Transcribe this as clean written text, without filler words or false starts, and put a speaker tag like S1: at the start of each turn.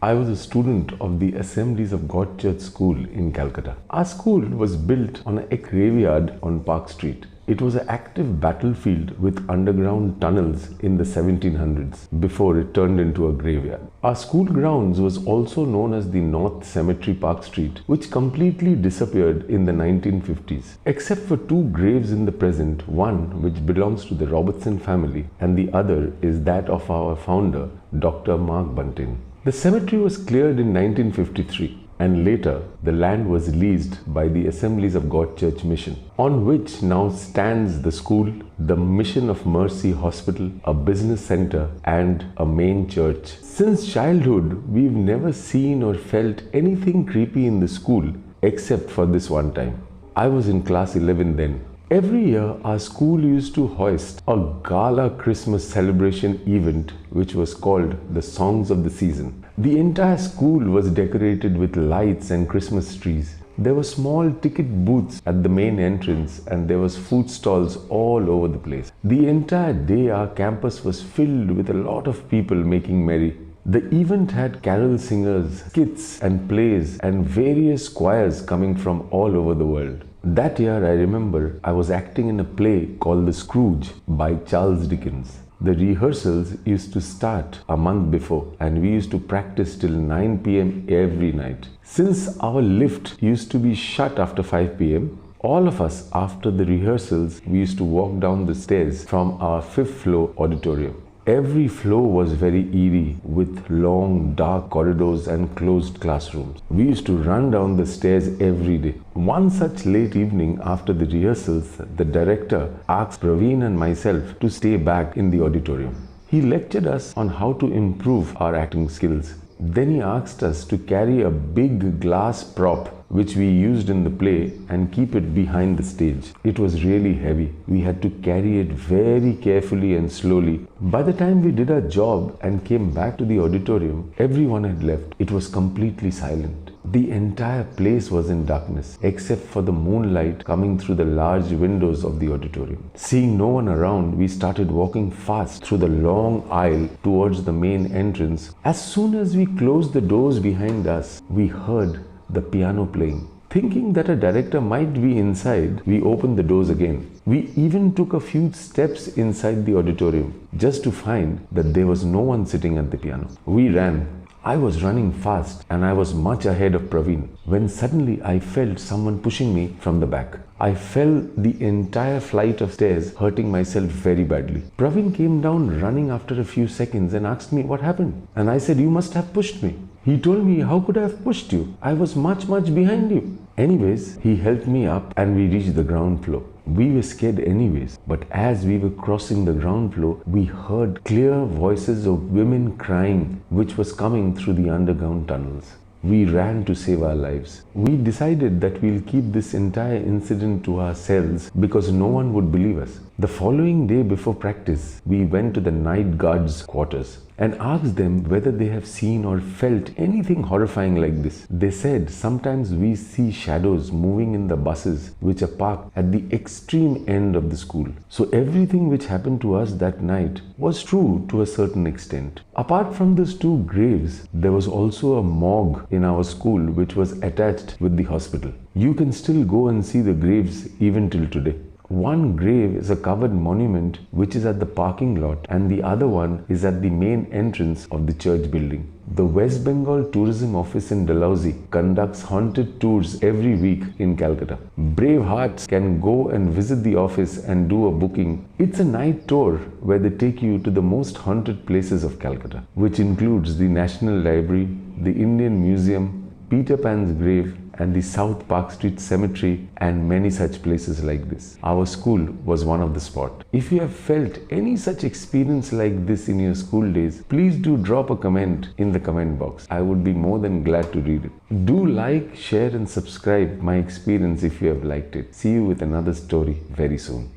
S1: I was a student of the Assemblies of God Church School in Calcutta. Our school was built on a graveyard on Park Street. It was an active battlefield with underground tunnels in the 1700s before it turned into a graveyard. Our school grounds was also known as the North Cemetery Park Street, which completely disappeared in the 1950s, except for two graves in the present, one which belongs to the Robertson family and the other is that of our founder, Dr. Mark Bunting. The cemetery was cleared in 1953. And later, the land was leased by the Assemblies of God Church Mission, on which now stands the school, the Mission of Mercy Hospital, a business center, and a main church. Since childhood, we've never seen or felt anything creepy in the school except for this one time. I was in class 11 then. Every year, our school used to hoist a gala Christmas celebration event which was called the Songs of the Season. The entire school was decorated with lights and Christmas trees. There were small ticket booths at the main entrance and there was food stalls all over the place. The entire day our campus was filled with a lot of people making merry. The event had carol singers, skits and plays and various choirs coming from all over the world. That year I remember I was acting in a play called The Scrooge by Charles Dickens. The rehearsals used to start a month before and we used to practice till 9 p.m. every night. Since our lift used to be shut after 5 p.m., all of us after the rehearsals we used to walk down the stairs from our 5th floor auditorium. Every floor was very eerie with long dark corridors and closed classrooms. We used to run down the stairs every day. One such late evening after the rehearsals, the director asked Praveen and myself to stay back in the auditorium. He lectured us on how to improve our acting skills. Then he asked us to carry a big glass prop which we used in the play and keep it behind the stage. It was really heavy. We had to carry it very carefully and slowly. By the time we did our job and came back to the auditorium, everyone had left. It was completely silent. The entire place was in darkness except for the moonlight coming through the large windows of the auditorium. Seeing no one around, we started walking fast through the long aisle towards the main entrance. As soon as we closed the doors behind us, we heard the piano playing. Thinking that a director might be inside, we opened the doors again. We even took a few steps inside the auditorium just to find that there was no one sitting at the piano. We ran. I was running fast and I was much ahead of Praveen when suddenly I felt someone pushing me from the back. I fell the entire flight of stairs, hurting myself very badly. Praveen came down running after a few seconds and asked me what happened. And I said, "You must have pushed me." He told me, "How could I have pushed you? I was much behind you." Anyways, he helped me up and we reached the ground floor. We were scared anyways, but as we were crossing the ground floor, we heard clear voices of women crying, which was coming through the underground tunnels. We ran to save our lives. We decided that we'll keep this entire incident to ourselves because no one would believe us. The following day before practice, we went to the night guards' quarters and asked them whether they have seen or felt anything horrifying like this. They said sometimes we see shadows moving in the buses which are parked at the extreme end of the school. So everything which happened to us that night was true to a certain extent. Apart from those two graves, there was also a morgue in our school which was attached with the hospital. You can still go and see the graves even till today. One grave is a covered monument which is at the parking lot and the other one is at the main entrance of the church building. The West Bengal Tourism Office in Dalhousie conducts haunted tours every week in Calcutta. Brave hearts can go and visit the office and do a booking. It's a night tour where they take you to the most haunted places of Calcutta, which includes the National Library, the Indian Museum, Peter Pan's grave, and the South Park Street Cemetery and many such places like this. Our school was one of the spot. If you have felt any such experience like this in your school days, please do drop a comment in the comment box. I would be more than glad to read it. Do like, share and subscribe my experience if you have liked it. See you with another story very soon.